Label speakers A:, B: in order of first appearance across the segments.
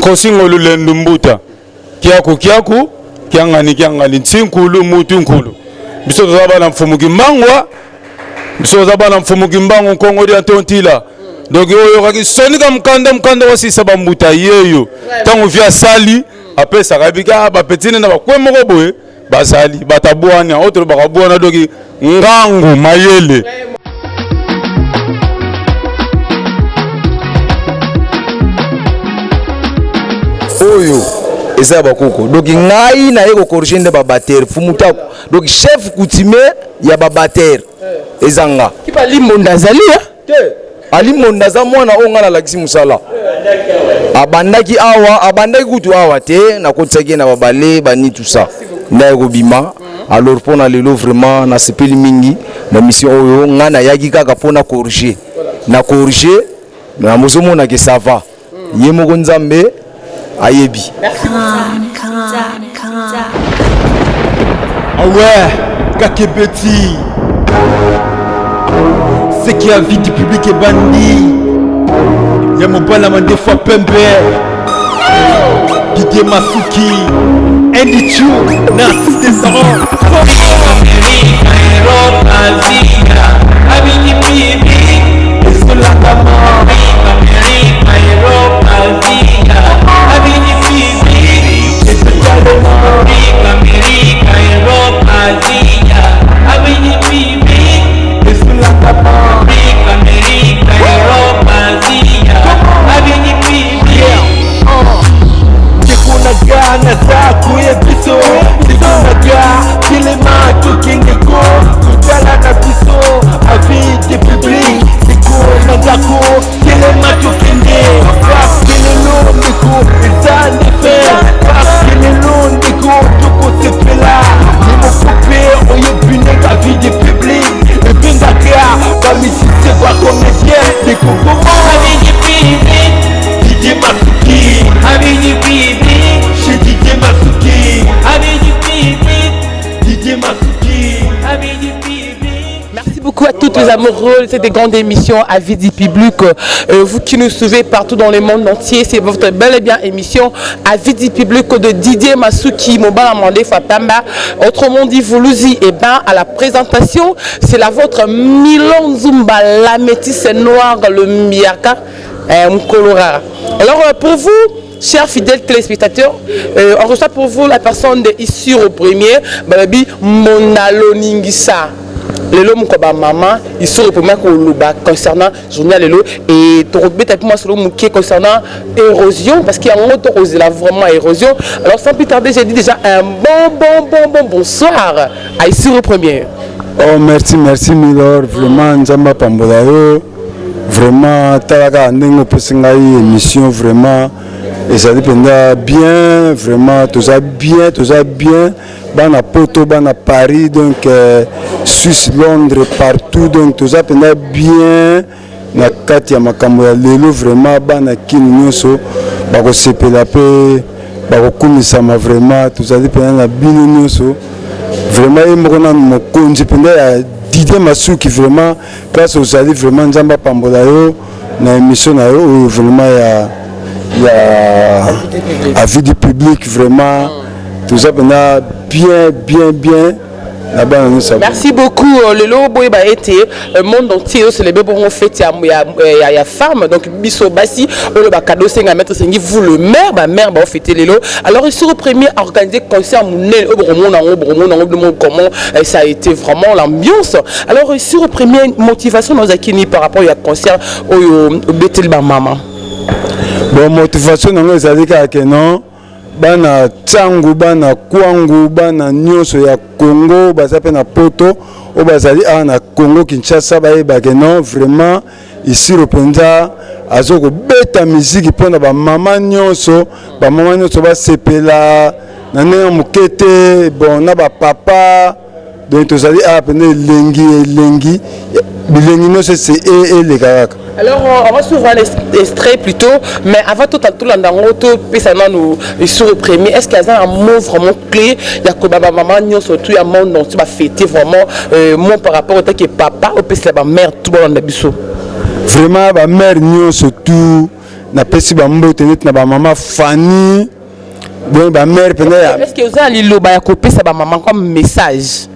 A: Kosingo lulendo mbuta kiaku kiangani tsinkulu mutu nkulu biso tozaba na mfumu kimbangwa biso tozaba na mfumu kimbangu Kongo dia tontila donc oyo kaki sonika mkanda wasisa bambuta yeyo tango via sali apesa kabika ba petine na bakwemo koboye basali batabwana otro bakabwana doki ngangu mayele
B: oyo eza bakoko donc ngai na yeko corriger nde ba batteur fumuta donc chef coutumier ya ba batteur ezanga
C: kipa limonda zali
B: te ali monda za mwana onga na lakisi musala abandaki kutu awa te na kotsaki na babale bani tout ça na yeko bima alors pona lelo vraiment na sepeli mingi na mission oyo ngana yaki kaka pona corriger na corriger na mozomo na ke ça va yemoko nzambe ayebi.
D: Ah ouais, Kakebeti. C'est qui a vie du public est banni. Y'a mon balama des fois pembe. Didier Masuki. Andy Chou, Narcisse Desarons. Europe, Asie, Amini Bibi. Est-ce que la maman? Amérique, Europe, Asie. América, Europa, Asia, Avenue Bibi, América, Europa, Asia, Avenue Bibi. Kikunaga na zaku ya biso, kikunaga kile matu kingeko, kutala na biso, avide public, kikunaga ko kile matu kinge, kile lumiku, izande fe.
C: Merci beaucoup à toutes les amoureux de cette grande émission à vie du public. Vous qui nous suivez partout dans le monde entier, c'est votre belle et bien émission à vie du public de Didier Masuki, Mobala Mandé Fatamba. Autrement dit, Voulouzi, et bien à la présentation, c'est la vôtre Milon Zumba, la métisse noire, le Miaka, Mkolora. Alors pour vous, chers fidèles téléspectateurs, on reçoit pour vous la personne de ici au premier, Babi Monalo Ningisa. Lelo mukoba maman ici au premier concernant journée lelo et torobeta pour moi sur le concernant érosion parce qu'il y a un autre là vraiment érosion. Alors sans plus tarder, j'ai dit déjà un bon bonsoir à ici au premier.
A: Oh merci Milor, vraiment nzamba pambola vraiment talaga ndenge pesinga émission vraiment et ça dépend bien vraiment tout ça bien bana Poto bana Paris donc Suisse Londres partout donc tout ça pendant bien na kati ya makambo ya lelo vraiment bana kini nyonso bako sepela pe bako kumisama vraiment tout ça dépend na bino nyonso vraiment emokona mokonzi pendant ya Didier Masuki vraiment grâce aux alliés vraiment nzamba pambola yo na émission na yo vraiment à vie du public vraiment tout ça pendant bien.
C: Merci beaucoup. Le lobo a été le monde entier c'est les bébés ont fait ya femme donc biso basi le cadeau c'est à mettre vous le maire mère va fêter les lots. Alors ici au premier organisé concert monel comment ça a été vraiment l'ambiance. Alors ici au premier motivation dans akini par rapport à concert au Betel maman.
A: Bon motivation dans les alliés que non bana Tsangu bana Kwangu bana nyonso ya Congo baza pe na poto o bazali na Congo Kinshasa bayeba ke non vraiment ici repenza azoko beta musique pona ba mama nyonso ba sepela na ndenge mokete bon na ba papa donc tozali pene lengi bilengi nyonso c'est les karaka.
C: Alors on va souvent l'extrait plutôt, mais avant tout l'andango tout pesana nous sur le premier, est-ce qu'il y a un mot vraiment clé? Il y a que maman nous surtout il y a monde dont tu vas fêter vraiment mon par rapport au que papa ou peut-être la mère tout le monde biso.
A: Vraiment ba mère nous surtout na pesi ba mbote net na ba maman Fanny. Bon ba mère pena.
C: Est-ce que vous allez le ba copier ça ba maman comme message?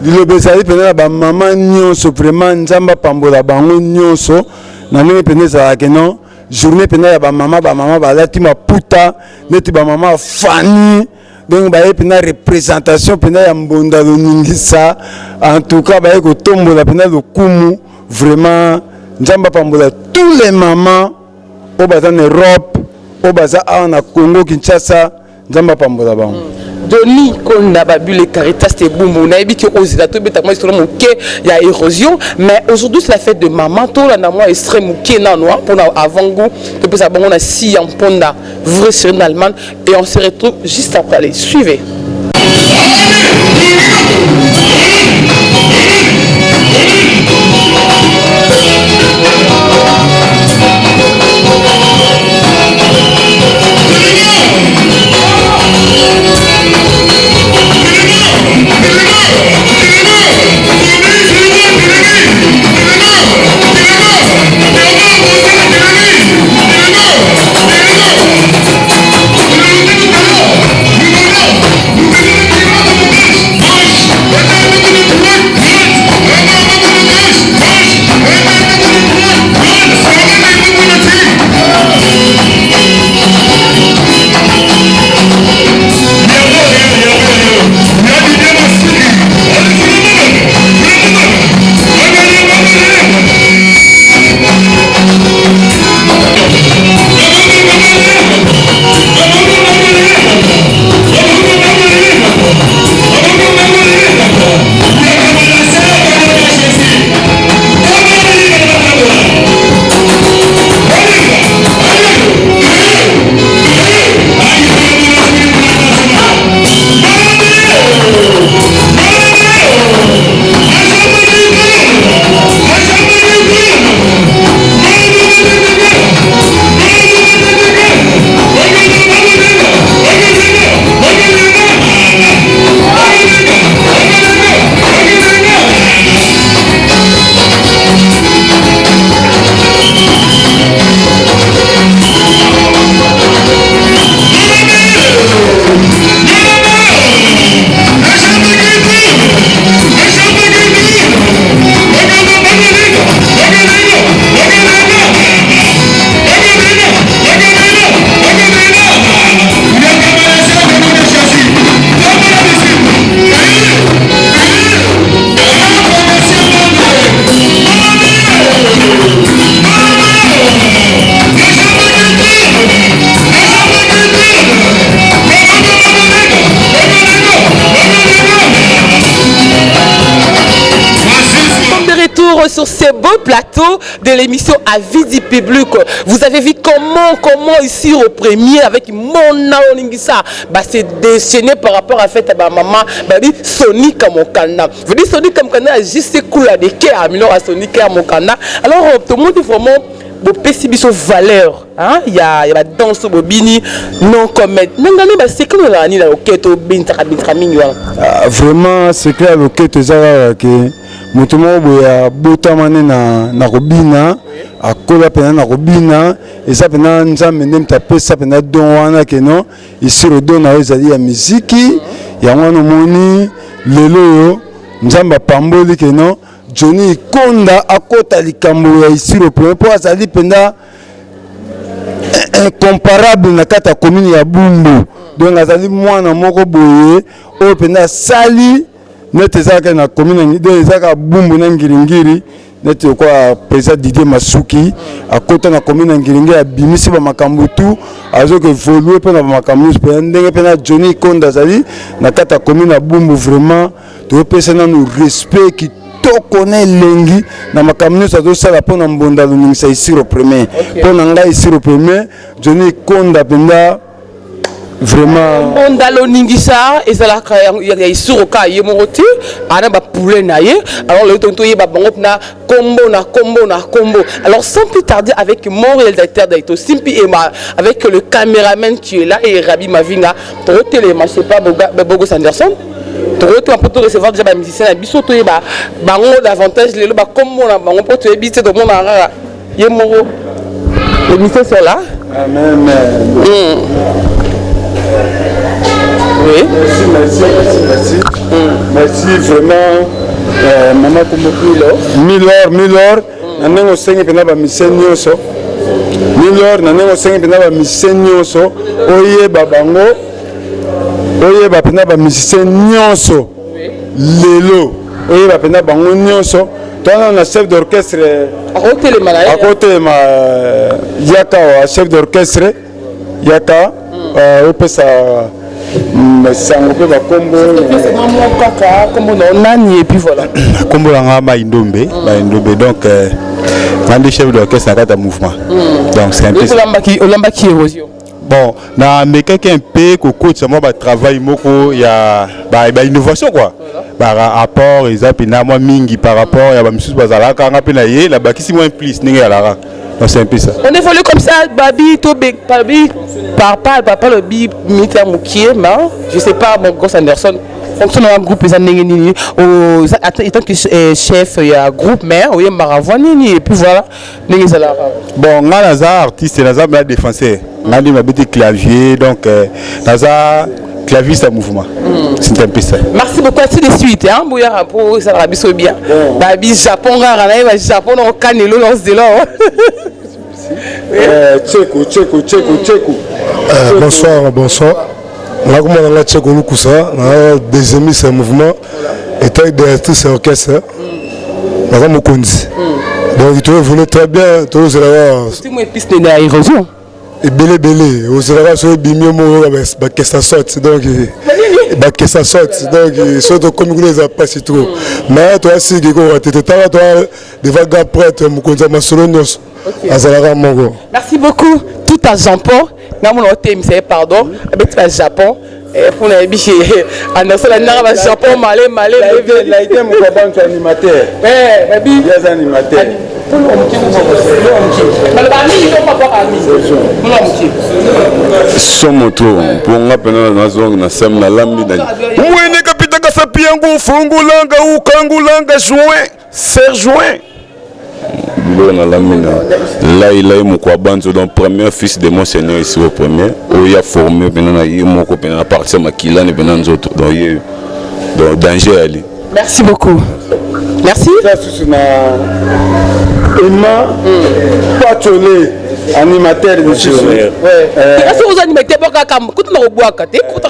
A: Le besali pena ba maman nyonso vraiment nzamba pambola bango nyonso na ndenge pena za non journée pena ya ba maman balati maputa neti ba maman Fanny donc ba pena représentation pena ya mbonda loningisa en tout cas ba ko tombola pena lokumu vraiment nzamba pambola tous les mamans au baza en Europe au baza en Congo Kinshasa nzamba pambola bango.
C: Doni qu'on a babu les caritas c'est boum on a dit que aux États-Unis moi c'est mon quai il y a érosion mais aujourd'hui c'est la fête de maman tout là moi extrême quai na noir pour avant goût que peut ça bon on a si en ponda vrai sur une Allemagne et on se retrouve juste après allez suivez. Sur ces beaux plateaux de l'émission Avis du public, vous avez vu comment ici au premier avec mon Naolingisa c'est déchaîné par rapport à fait à ma maman Sonic à mon canal. Vous dites Sonic à mon canal juste cool à des quais à Milan à Sonic à mon canal. Alors tout le monde est vraiment beau pessimiste valeur. Il y a la danse au bobini non comme c'est comme la ni la roquette au bintra
A: vraiment c'est clair le quête que motomo boya botamane na robina akola pena na robina eza pena nzambe ndem tapesa pena don wana ke non ici le don na ezali ya muziki ya mwana moni lelo yo nzamba pamboli ke non Johnny Konda akota likambo ya ici le premier po azali pena incomparable na kata commune ya Bumbu donc azali mwana moko boye o pena sali nete zaka na commune de zaka Bumbu na ngiringiri neti quoi président Didier Masuki à côté na commune Ngilinge a bimisi ba makambo tout azo que évoluer pe na ba makambo pe ndenge pe na Johnny Konda zali na kata commune à Bumbu vraiment to pesa na nous respect qui to connaît lengi na makambo ça do sala pona mbonda luningisa ici au premier pona nga ici au premier Johnny Konda penda vraiment
C: Mbondalo ningisa ezalaka ya isuroka ye morote ana ba poulet na ye alors le tonto ye ba bango na combo alors sans plus tarder avec mon réalisateur d'Aito Simpi et avec le caméraman qui est là et Rabi Mavinga pour téléma je sais pas Bogo Sanderson tu vas pour recevoir déjà les musiciens biso to ye ba bango davantage le ba combo na bango pour te bité de mon ara ye moro les musiciens sont là
A: amen.
C: Oui.
A: Merci vraiment maman Milor nanengo sengi pena ba misenyoso Milor nanengo sengi pena ba misenyoso oye babango oye ba pena ba misenyoso lelo oye ba pena bango nyonso tona na chef d'orchestre à côté ma yaka chef d'orchestre yaka opesa sango pe ba kombo
C: nani et puis voilà
E: kombo langa ba indombe donc ngandi chef d'orchestre na kata mouvement donc c'est un peu
C: olambaki érosion
E: bon na mais quelqu'un peu ko coach moi ba travail moko ya ba innovation quoi ba rapport ezapi na moi mingi par rapport ya ba misusu bazalaka nga pe na ye la bakisi moins plus ninga ya lara. C'est un peu ça.
C: On évolue comme ça, Babi, Babi, papa, le bi, Mita Moukier, mais je sais pas, mon gosse Anderson, fonctionne dans un groupe, étant que chef, il y a un groupe, mais il y a Maravani, et puis voilà,
E: bon, Naza, artiste, Naza, mais défenseur. Naza, m'a bêté clavier, donc, Naza, clavier, c'est un mouvement. C'est un peu ça.
C: Merci beaucoup, c'est de suite, hein, Bouya, pour ça, la biso bien. Babi, Japon, Japon, on canelo, on se dit là.
A: Tcheko.
F: Bonsoir. Là, comme on a Tcheko Lukusa, des amis, c'est un mouvement. Et toi, directrice, c'est orchestre. Là, on conduit. Donc, tu voulais très bien, tu veux savoir.
C: C'est moi, piste de l'érosion.
F: Et belé, vous savez, sur le bimio, que ça sorte. Donc, que ça sorte. Donc, surtout comme vous les avez pas si trop. Mais toi, si tu es toi, devant gars prêtre, je suis ma solo.
C: Merci beaucoup. Tout à Japon. Pardon. Avec le Japon. Pour les biches. Anderson, la Japon, malé.
A: Il a été mon animateur. Il est animateur.
G: Somoto ponga pena na zong na sem na lambi na mwene kapita kasapiangu fungulanga ukangulanga juin ser juin bilo na lamina là il a mon quoi banzo donc premier fils de monseigneur ici au premier où il a formé pena na yimo ko pena partir makila ne pena nzoto donc il donc danger ali.
C: Merci beaucoup. Merci.
A: Emma Pacholé, animateur de chez nous.
C: Est-ce que vous animatez pas comme quand on boit quand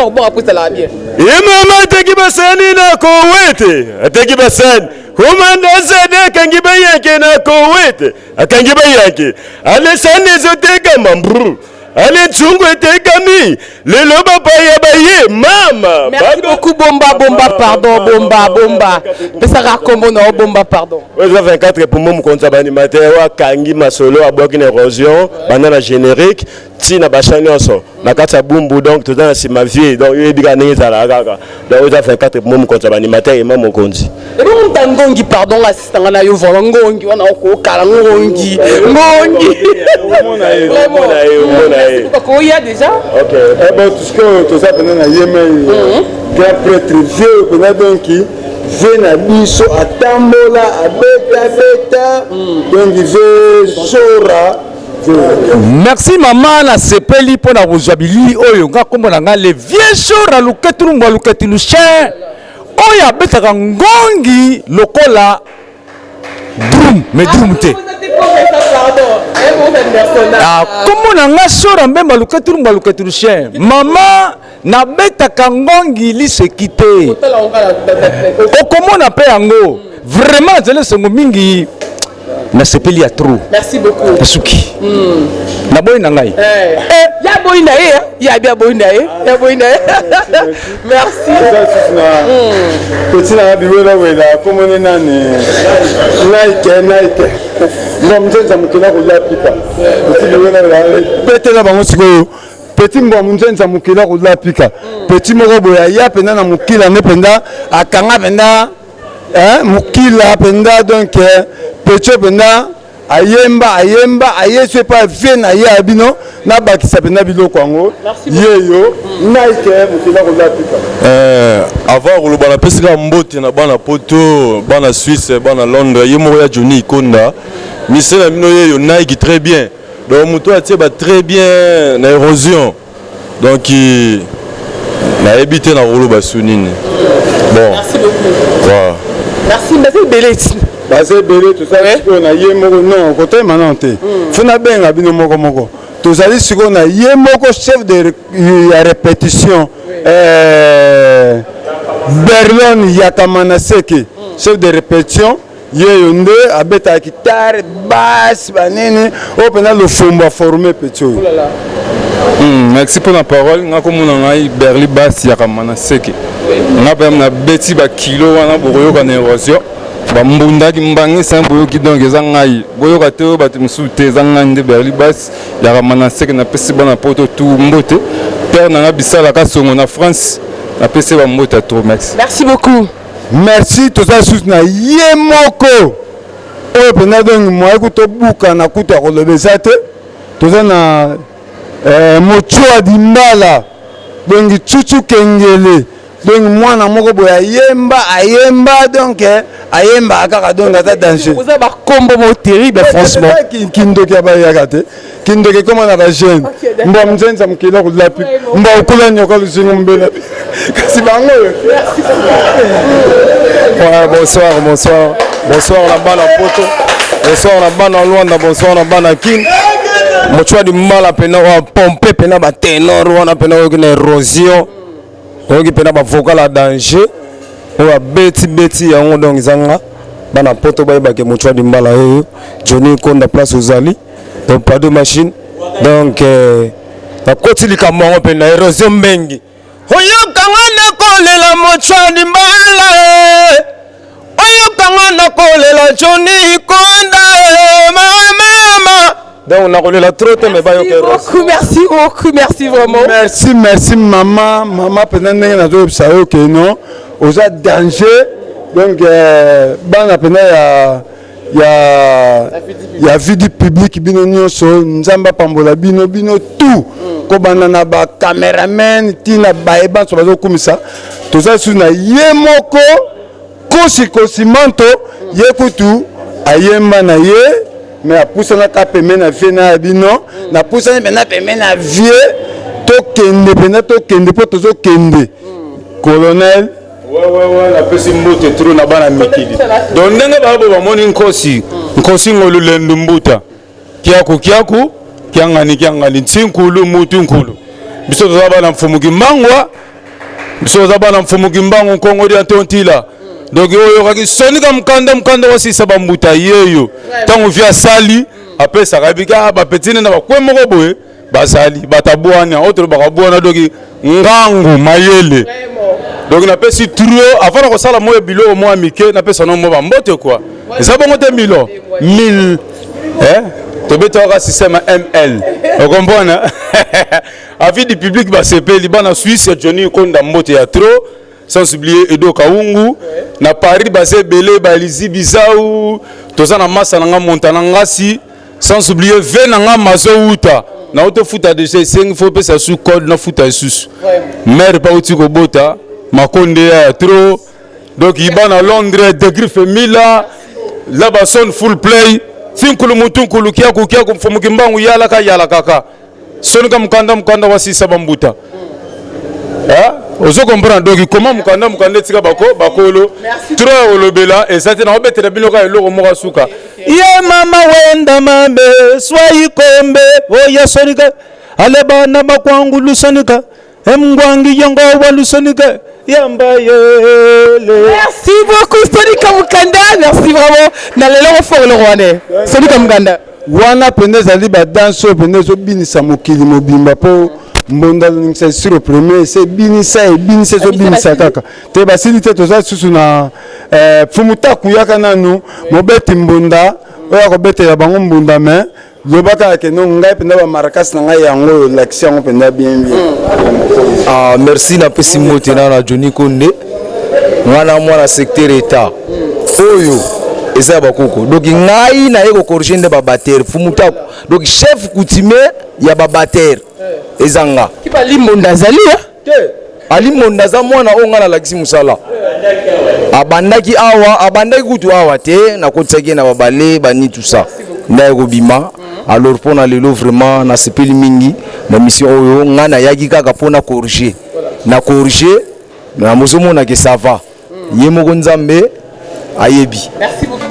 C: on boit après ça la bien.
G: Et maman teki basani na kowete, teki basani. Komanda zede kangi bayake na kowete, akangi bayake. Ale sane zote kama mbru. Allez, Tchungo était Kami. Le loba paye baye, mama.
C: Merci beaucoup, Bomba, pardon, Bomba. Ça raconte non, Bomba, pardon.
G: Ouais, 24 pour moi, mon compte animateur, Kangi Masolo, à Bokine Érosion, banana générique, Tina Bachanyoso, Nakata Bumbu, donc tout ça, c'est ma vie. Donc, il y a des gars qui donc, 24 pour moi, mon compte animateur et mon compte.
C: Et bon, Tangongi, pardon, l'assistant, on a eu Volongongi, on a eu Kalangongi. Pourquoi il y a déjà?
A: Ok. Eh bien, tout ce que tout ça, pendant la Yémen, grand prêtre vieux, pendant donc qui vient à Bisso, à Tambola, à Beta, donc il veut Sora.
H: Merci maman na sepeli pour na rozabili oyo nga kombo na nga le vieux Sora luketulu ngwa luketulu chien oya betaka ngongi lokola drum mais drum te. Comment on a Sora même le chien maman na beta kangongi li se quitter comment on appelle ango vraiment je laisse mingi na sepeli ya trop.
C: Merci beaucoup.
H: Suki. Na boy na ngai.
C: Ya boy na ye, ya bien boy na ye, ya boy na ye. Merci.
A: Petit na biwela wela komone nani. Naike. Mbomzenza mukila kula pika. Petit biwela wela. Pete na bango siko. Petit mbomzenza mukila kula pika. Petit moko boya ya penda na mukila ne penda akanga penda mukila penda donc petit penda ayemba ayese pa vena ya bino na bakisa penda biloko yango yeyo naike mukila kula pika
G: avant koloba na pesika mbote na bana poto bana Suisse bana Londres ye moko ya Johnny Konda misela mino yeyo Nike très bien donc muto atie ba très bien na érosion donc na habité na koloba sunini bon
C: merci beaucoup
G: voilà
C: merci merci belé
A: basé belé tout ça siko na ye moko non côté manante funa benga bino moko tozali siko na ye moko chef de répétition Berlon Yakamana Seke chef de répétition yeyo nde abeta guitare basse banene opena le fomba formé petit.
I: Merci pour la parole. Nga komuna ngai Berli Bass Yakamana Seke. Nga pa na beti ba kilo wana boyo ka érosion. Ba mbunda ki mbangi sambo ki donc eza ngai. Boyo ka te ba tumsute eza ngai nde Berli Bass Yakamana Seke na pesi bana poto tout mbote. Père na bisala ka songo na France. Na pesi ba mbote trop merci.
C: Merci beaucoup.
A: Merci tout ça sous na yemoko. O pena donc moi ko to buka na kuta ko lobesa te. To za na Mochua Dimbala donc Chuchu Kengele donc mwana moko boya ayemba donc ayemba akaka donc ata danger
C: vous avez un combo terrible franchement
A: kindoki abayakate kindoki comment na ba jeune mbo mzenza mukila kulapi mbo ukula nyoka lusingo mbela kasi bango
I: bonsoir la bana poto bonsoir la bana Luanda bonsoir la bana King Mochua Dimbala pena wa pompe pena ba ténor wana pena wa kina érosion oki pena ba vocal à danger wa beti yango donc zanga bana poto ba ke Mochua Dimbala oyo Johnny Konda place ozali donc pas de machine donc na koti likambo pena érosion mengi oyo kangana kolela Mochua Dimbala oyo kangana kolela Johnny Konda mama donc on a roulé la trotte mais pas
C: merci vraiment
A: merci maman pendant que na zo ça OK non aux danger donc bana pena ya vie du public bino nyonso nzamba pambola bino tout ko bana na ba cameraman tina baeba so bazo kumisa to ça sous na yemoko kosi manto yekutu ayemba na ye mais apusana ka peme na vie na bino na pusana pena peme na vie to kende po tozo kende colonel
E: ouais la pesi mbote trop na bana mikili donc ndenge babo bamoni nkosi ngolu lendu mbuta kiaku kiangani tsinkulu mutu nkulu biso toza bana mfumuki mbangwa biso toza bana mfumuki mbangu kongo dia tontila donc oyo kaki sonika mkanda wasisa bambuta yeyo tango via sali apesa kabika ba petine na bakwe moko boye basali batabwana autre bakabwana donc ngangu mayele donc na pesi trio avant ko sala moyo bilo mo amike na pesa no mo ba mbote quoi ça bongo te 1000 to beto ka système ML on comprend avis du public ba sepeli bana Suisse Johnny Konda mbote ya trop sans oublier Edo Kaungu na Paris basé belé balizi bizau toza na masa nga montana ngasi sans oublier venanga mazo uta na auto futa de 5 faut pesa sous code na futa sous mère pa uti ko bota makonde ya trop donc ibana Londres degré femila la bason full play finkulu mutunkulu kia kumfumuki mbangu yala kaka sonika mkanda wasisa bambuta ozo comprendre donc comment mukanda tika bakolo trop olobela et ça na obetela biloka eloko moka suka ye mama wenda mambe swai kombe oya sonika ale bana bakwangu lusonika
H: Mgwangi yango walusonika yamba yele.
C: Merci beaucoup Sonika Mukanda, merci vraiment. Na lelo fort le rwandais. Sonika Mukanda.
A: Wana pende zali ba danso pende zo binisa mokili mobimba po mbonda c'est sur le premier c'est binisa et binisa zo binisa kaka. Te basili te toza susu na fumuta kuyaka nanu mobeti mbonda oya ko bete ya bango mbonda mais lobaka ke no ngai pende ba marakas na ngai yango l'action pende bien.
B: Ah merci na pesi mote na Johnny Konde. Mwana mwana secteur état. Oyo eza bakoko. Donc ngai na yeko corriger nde ba batteur fumuta. Donc chef coutumier ya ba batteur. Ezanga.
C: Ki ba limonda zali
B: te. Ali monda za mwana onga na lakisi musala. Abandaki awa, abandaki kutu awa te na kotsaki na babale bani tout ça. Na robima. Alors pour lelo vraiment na sepeli mingi na mission oyo ngana yaki kaka pona corriger. Na corriger na mozomo na ke ça va. Yemo Nzambe ayebi.
C: Merci beaucoup.